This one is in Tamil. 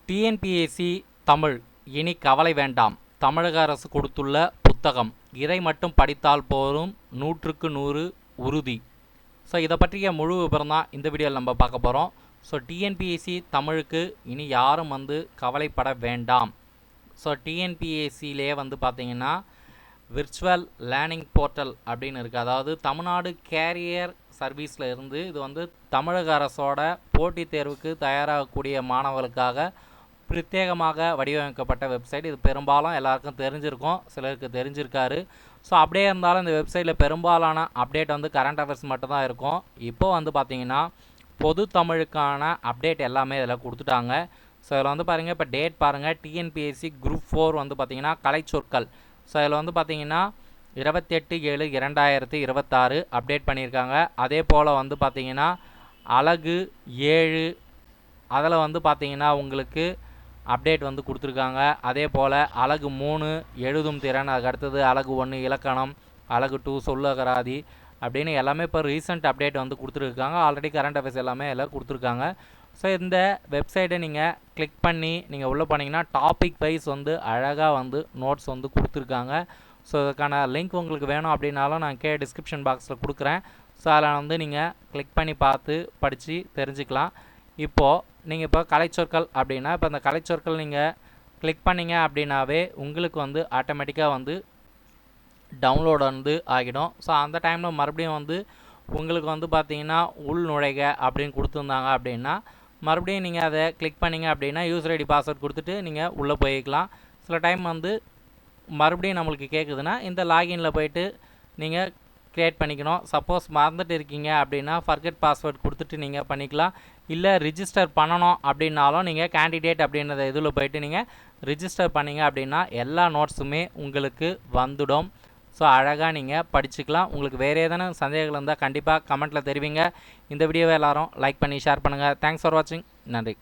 டிஎன்பிஎஸ்சி தமிழ் இனி கவலை வேண்டாம். தமிழக அரசு கொடுத்துள்ள புத்தகம். இதை மட்டும் படித்தால் போதும், 100க்கு 100 உறுதி. ஸோ இதை பற்றிய முழு விவரம் தான் இந்த வீடியோவில் நம்ம பார்க்க போகிறோம். ஸோ டிஎன்பிஎஸ்சி தமிழுக்கு இனி யாரும் கவலைப்பட வேண்டாம். ஸோ டிஎன்பிஎஸ்சிலே பார்த்தீங்கன்னா விர்ச்சுவல் லேர்னிங் போர்ட்டல் அப்படின்னு இருக்குது. அதாவது தமிழ்நாடு கேரியர் சர்வீஸில் இருந்து இது தமிழக அரசோட போட்டித் தேர்வுக்கு தயாராகக்கூடிய மாணவர்களுக்காக பிரத்யேகமாக வடிவமைக்கப்பட்ட வெப்சைட். இது பெரும்பாலும் எல்லாருக்கும் தெரிஞ்சிருக்கும், சிலருக்கு தெரிஞ்சிருக்காரு. ஸோ அப்படியே இருந்தாலும் இந்த வெப்சைட்டில் பெரும்பாலான அப்டேட் கரண்ட் அஃபேர்ஸ் மட்டும்தான் இருக்கும். இப்போது பார்த்தீங்கன்னா பொது தமிழுக்கான அப்டேட் எல்லாமே இதில் கொடுத்துட்டாங்க. ஸோ இதில் பாருங்கள், இப்போ டேட் பாருங்கள், டிஎன்பிஎஸ்சி குரூப் 4 பார்த்தீங்கன்னா கலைச்சொற்கள். ஸோ இதில் பார்த்தீங்கன்னா 28/7/2026 அப்டேட் பண்ணியிருக்காங்க. அதே போல் பார்த்தீங்கன்னா அலகு 7 அதில் பார்த்தீங்கன்னா உங்களுக்கு அப்டேட் கொடுத்துருக்காங்க. அதே போல் அலகு 3 எழுதும் திறன், அதுக்கு அடுத்தது அலகு 1 இலக்கணம், அலகு 2 சொல்லகராதி அப்படின்னு எல்லாமே இப்போ ரீசெண்ட் அப்டேட் கொடுத்துருக்காங்க. ஆல்ரெடி கரண்ட் அஃபேர்ஸ் எல்லாமே எல்லாம் கொடுத்துருக்காங்க. ஸோ இந்த வெப்சைட்டை நீங்கள் கிளிக் பண்ணி நீங்கள் உள்ளே போனீங்கன்னா டாபிக் வைஸ் அழகாக நோட்ஸ் கொடுத்துருக்காங்க. ஸோ இதுக்கான லிங்க் உங்களுக்கு வேணும் அப்படின்னாலும் நான் டிஸ்கிரிப்ஷன் பாக்ஸில் கொடுக்குறேன். ஸோ அதில் நீங்கள் கிளிக் பண்ணி பார்த்து படித்து தெரிஞ்சுக்கலாம். இப்போது நீங்கள் இப்போ கலைச்சொற்கள் அப்படின்னா, இப்போ அந்த கலைச்சொற்கள் நீங்கள் கிளிக் பண்ணிங்க அப்படின்னாவே உங்களுக்கு ஆட்டோமேட்டிக்காக டவுன்லோட் ஆகிடும். ஸோ அந்த டைமில் மறுபடியும் உங்களுக்கு பார்த்தீங்கன்னா உள் நுழைக அப்படின்னு கொடுத்துருந்தாங்க அப்படின்னா மறுபடியும் நீங்கள் அதை கிளிக் பண்ணிங்க அப்படின்னா யூசர் ஐடி பாஸ்வேர்ட் கொடுத்துட்டு நீங்கள் உள்ளே போய்க்கலாம். சில டைம் மறுபடியும் நம்மளுக்கு கேட்குதுன்னா இந்த லாகினில் போய்ட்டு நீங்கள் க்ரியேட் பண்ணிக்கணும். சப்போஸ் மறந்துட்டு இருக்கீங்க அப்படின்னா ஃபர்கெட் பாஸ்வேர்ட் கொடுத்துட்டு நீங்கள் பண்ணிக்கலாம். இல்லை ரிஜிஸ்டர் பண்ணணும் அப்படின்னாலும் நீங்கள் கேண்டிடேட் அப்படின்றத இதில் போய்ட்டு நீங்கள் ரிஜிஸ்டர் பண்ணிங்க அப்படின்னா எல்லா நோட்ஸுமே உங்களுக்கு வந்துடும். ஸோ அழகாக நீங்கள் படிச்சுக்கலாம். உங்களுக்கு வேறு ஏதேனும் சந்தேகங்கள் இருந்தால் கண்டிப்பாக கமெண்ட்டில் தெரிவிங்க. இந்த வீடியோவை எல்லோரும் லைக் பண்ணி ஷேர் பண்ணுங்கள். தேங்க்ஸ் ஃபார் வாட்சிங். நன்றி.